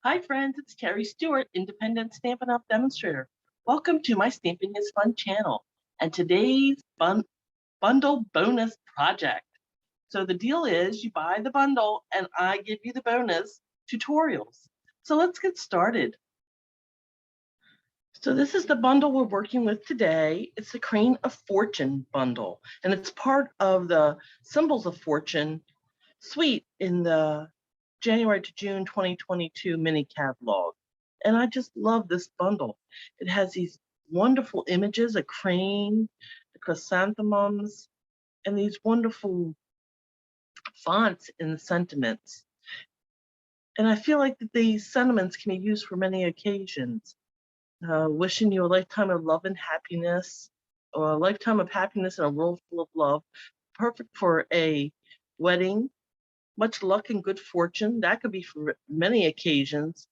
Hi friends, it's Carrie Stewart, independent Stampin' Up! Demonstrator. Welcome to my Stamping is Fun channel and today's bundle bonus project. So the deal is you buy the bundle and I give you the bonus tutorials. So let's get started. So this is the bundle we're working with today. It's the Crane of Fortune bundle, and it's part of the Symbols of Fortune suite in the January to June 2022 mini catalog. And I just love this bundle. It has these wonderful images, a crane, the chrysanthemums, and these wonderful fonts in the sentiments. And I feel like that these sentiments can be used for many occasions. Wishing you a lifetime of love and happiness, or a lifetime of happiness in a world full of love. Perfect for a wedding. Much luck and good fortune. That could be for many occasions.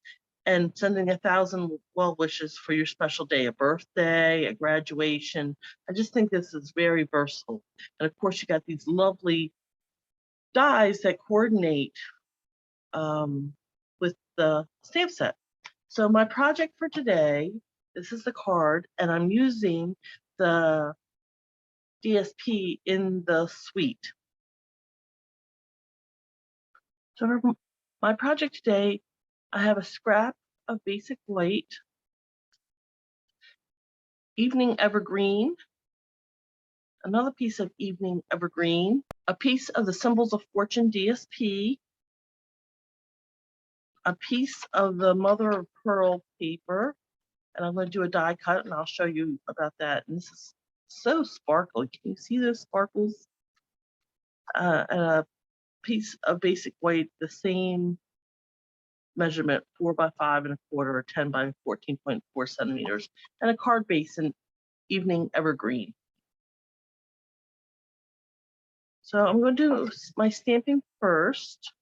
And sending 1,000 well wishes for your special day, a birthday, a graduation. I just think this is very versatile. And of course, you got these lovely dies that coordinate with the stamp set. So my project for today, this is the card, and I'm using the DSP in the suite. So for my project today, I have a scrap of basic white, evening evergreen, another piece of evening evergreen, a piece of the Symbols of Fortune DSP, a piece of the mother of pearl paper, and I'm going to do a die cut and I'll show you about that. And this is so sparkly. Can you see those sparkles? And a piece of basic white, the same measurement, 4 by 5 1/4 or 10 by 14.4 centimeters, and a card base in evening evergreen. So I'm going to do my stamping first.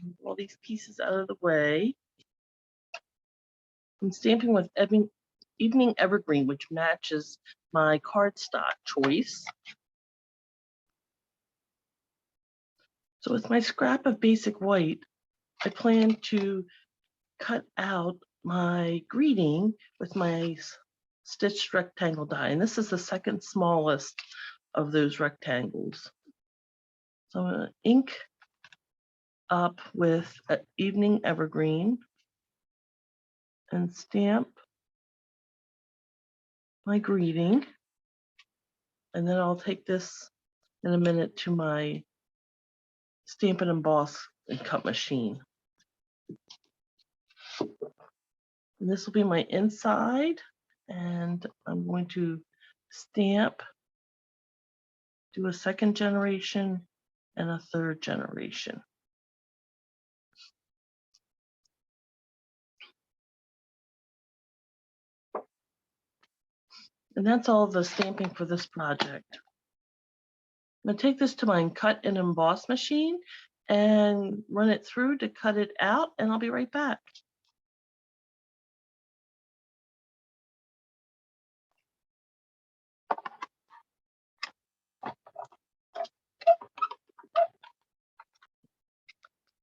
Move all these pieces out of the way. I'm stamping with evening evergreen, which matches my cardstock choice. So with my scrap of basic white, I plan to cut out my greeting with my stitched rectangle die. And this is the second smallest of those rectangles. So I'm going to ink up with evening evergreen and stamp my greeting. And then I'll take this in a minute to my Stampin' Emboss and cut machine. And this will be my inside, and I'm going to stamp, do a second generation and a third generation. And that's all the stamping for this project. I'm going to take this to my cut and emboss machine and run it through to cut it out, and I'll be right back.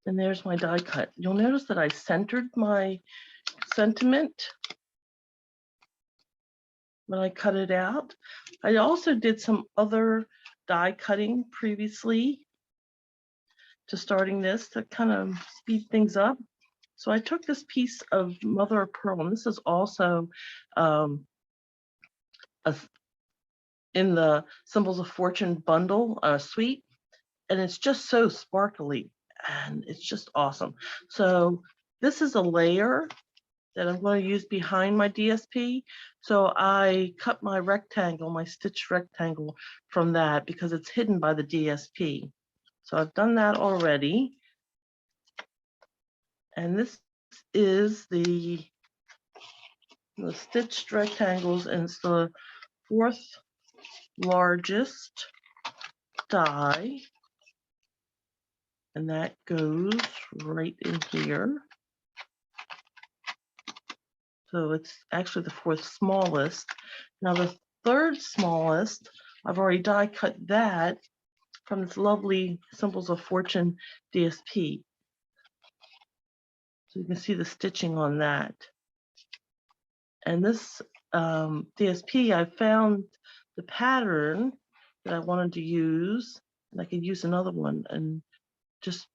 And there's my die cut. You'll notice that I centered my sentiment when I cut it out. I also did some other die cutting previously to starting this to kind of speed things up. So I took this piece of mother of pearl, and this is also in the Symbols of Fortune bundle suite, and it's just so sparkly and it's just awesome. So this is a layer that I'm going to use behind my DSP. So I cut my rectangle, my stitched rectangle from that because it's hidden by the DSP. So I've done that already. And this is the stitched rectangles, and it's the 4th largest die. And that goes right in here. So it's actually the 4th smallest. Now the 3rd smallest, I've already die cut that from this lovely Symbols of Fortune DSP. So you can see the stitching on that. And this DSP, I found the pattern that I wanted to use, and I could use another one and just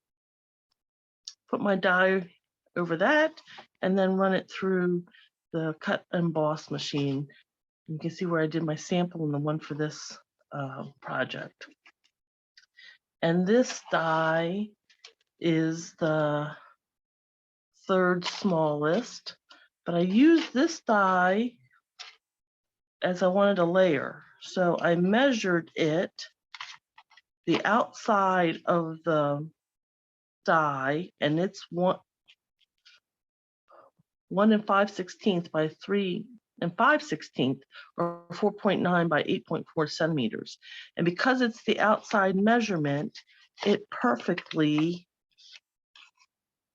put my die over that and then run it through the cut and emboss machine. You can see where I did my sample and the one for this project. And this die is the third smallest, but I used this die as I wanted a layer. So I measured it, the outside of the die, and it's 1 5/16 by 3 5/16, or 4.9 by 8.4 centimeters. And because it's the outside measurement, it perfectly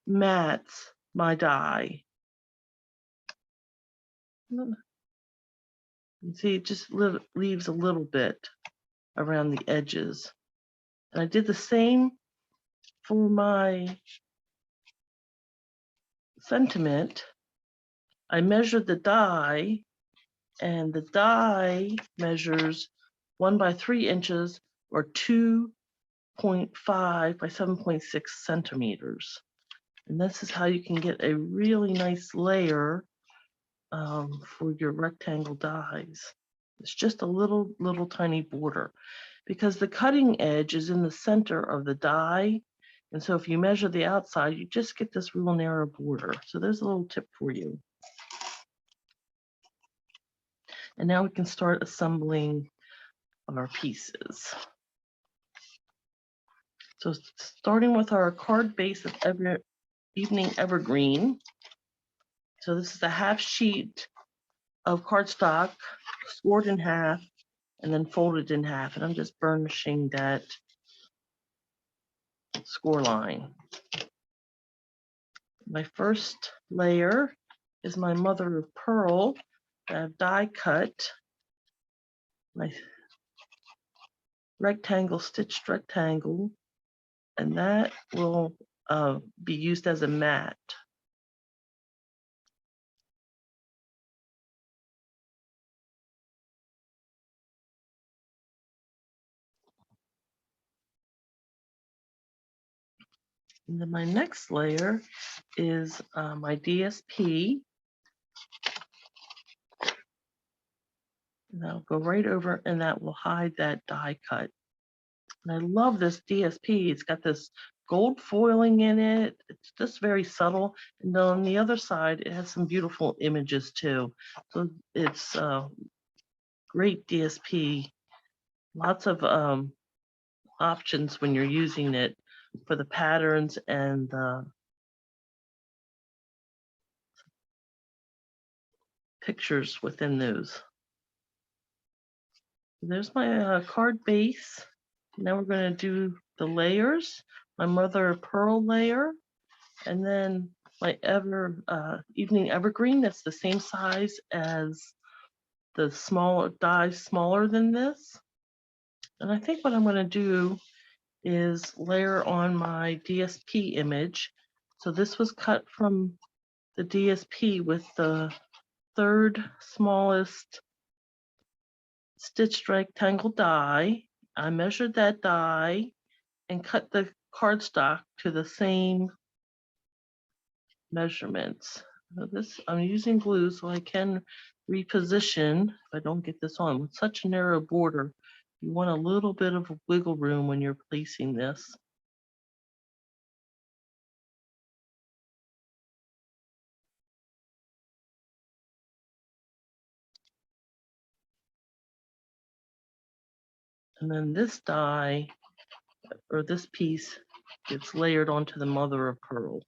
mats my die. You see, it just leaves a little bit around the edges. And I did the same for my sentiment. I measured the die, and the die measures 1 by 3 inches, or 2.5 by 7.6 centimeters. And this is how you can get a really nice layer for your rectangle dies. It's just a little tiny border, because the cutting edge is in the center of the die. And so if you measure the outside, you just get this real narrow border. So there's a little tip for you. And now we can start assembling our pieces. So starting with our card base of Evening Evergreen. So this is a half sheet of cardstock scored in half and then folded in half. And I'm just burnishing that score line. My first layer is my mother of pearl that I've die cut. My rectangle, stitched rectangle, and that will be used as a mat. And then my next layer is my DSP. And that'll go right over, and that will hide that die cut. And I love this DSP. It's got this gold foiling in it. It's just very subtle. And then on the other side, it has some beautiful images too. So it's great DSP. Lots of options when you're using it for the patterns and the pictures within those. There's my card base. Now we're going to do the layers. My mother of pearl layer, and then my Evening Evergreen. That's the same size as the smaller die, smaller than this. And I think what I'm going to do is layer on my DSP image. So this was cut from the DSP with the third smallest stitched rectangle die. I measured that die and cut the cardstock to the same measurements. Now this, I'm using glue so I can reposition if I don't get this on. With such a narrow border, you want a little bit of wiggle room when you're placing this. And then this die, or this piece, gets layered onto the mother of pearl.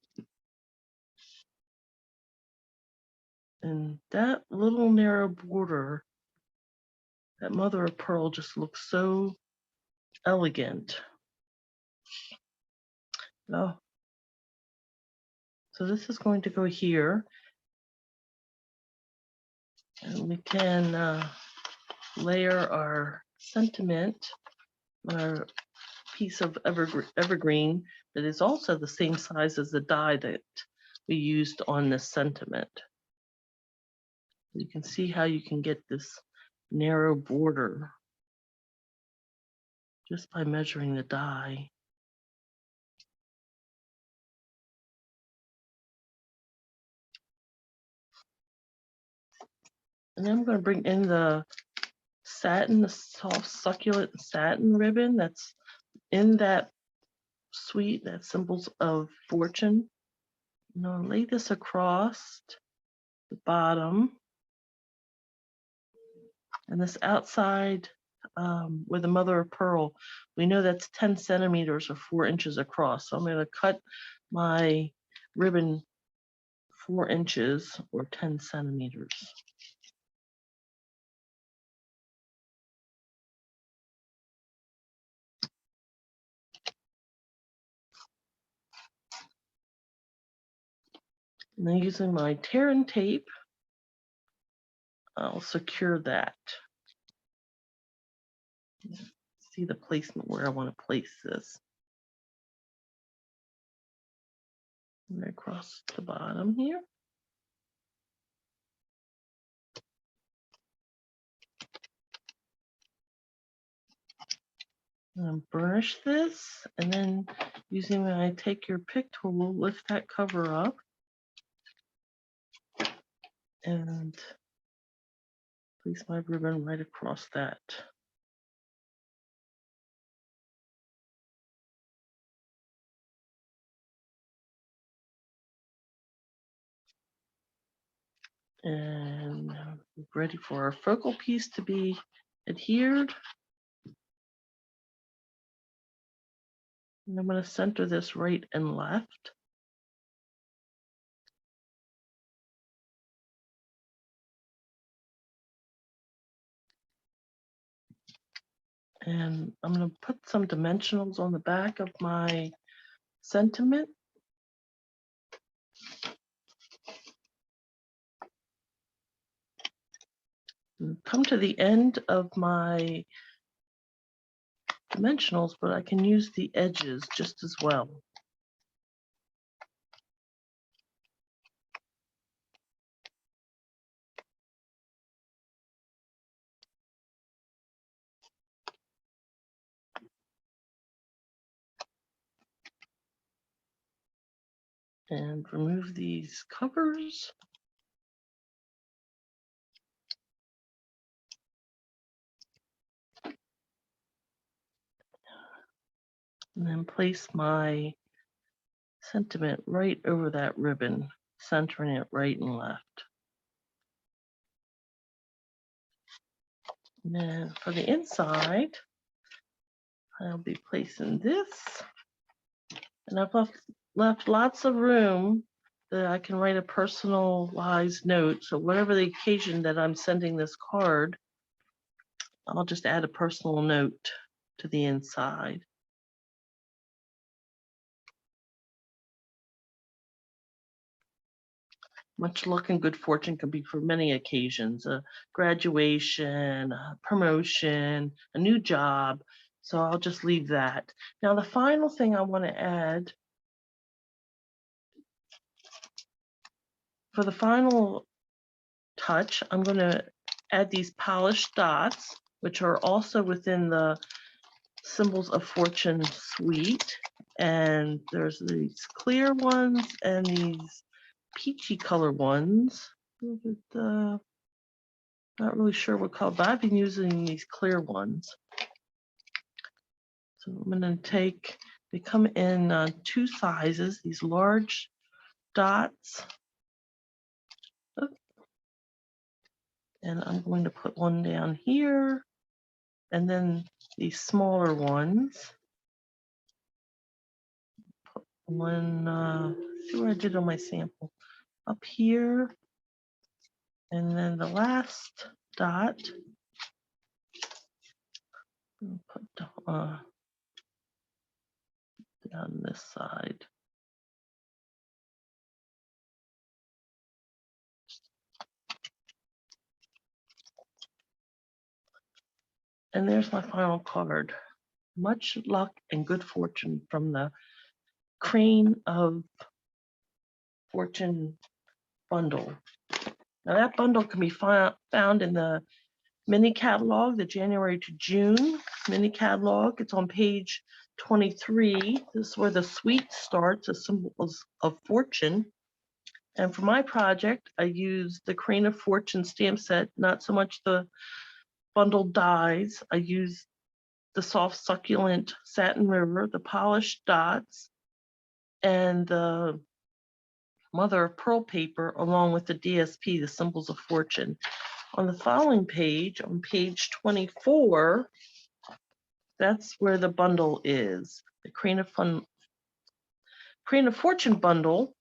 And that little narrow border, that mother of pearl, just looks so elegant. Oh, so this is going to go here. And we can layer our sentiment, our piece of evergreen that is also the same size as the die that we used on this sentiment. You can see how you can get this narrow border just by measuring the die. And then I'm going to bring in the satin, the soft succulent satin ribbon that's in that suite, that Symbols of Fortune. I'm going to lay this across the bottom. And this outside with the mother of pearl, we know that's 10 centimeters or 4 inches across. So I'm going to cut my ribbon 4 inches or 10 centimeters. And then using my tear and tape, I'll secure that. See the placement where I want to place this. And across the bottom here. And burnish this, and then using my take your pick tool, lift that cover up and place my ribbon right across that. And we're ready for our focal piece to be adhered. And I'm going to center this right and left. And I'm going to put some dimensionals on the back of my sentiment. And come to the end of my dimensionals, but I can use the edges just as well. And remove these covers. And then place my sentiment right over that ribbon, centering it right and left. And then for the inside, I'll be placing this. And I've left lots of room that I can write a personalized note. So whatever the occasion that I'm sending this card, I'll just add a personal note to the inside. Much luck and good fortune can be for many occasions, a graduation, a promotion, a new job. So I'll just leave that. Now the final thing I want to add for the final touch, I'm going to add these polished dots, which are also within the Symbols of Fortune suite. And there's these clear ones and these peachy color ones. Not really sure what color, but I've been using these clear ones. So I'm going to take, they come in 2 sizes, these large dots. And I'm going to put one down here, and then these smaller ones. Put one, see what I did on my sample, up here. And then the last dot, I'll put down this side. And there's my final card. Much luck and good fortune from the Crane of Fortune bundle. Now that bundle can be found in the mini catalog, the January to June mini catalog. It's on page 23. This is where the suite starts, the symbols of fortune. And for my project, I used the Crane of Fortune stamp set, not so much the bundled dies. I used the soft succulent satin river, the polished dots, and the mother of pearl paper, along with the DSP, the symbols of fortune. On the following page, on page 24, that's where the bundle is, the Crane of Fortune bundle.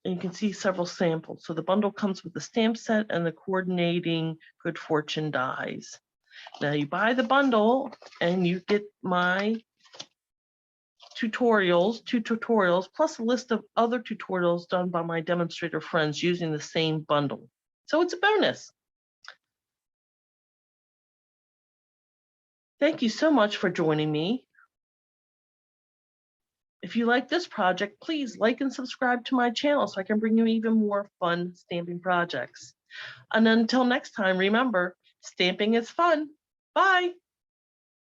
And you can see several samples. So the bundle comes with the stamp set and the coordinating good fortune dies. Now you buy the bundle and you get my tutorials, 2 tutorials, plus a list of other tutorials done by my demonstrator friends using the same bundle. So it's a bonus. Thank you so much for joining me. If you like this project, please like and subscribe to my channel so I can bring you even more fun stamping projects. And until next time, remember, stamping is fun. Bye.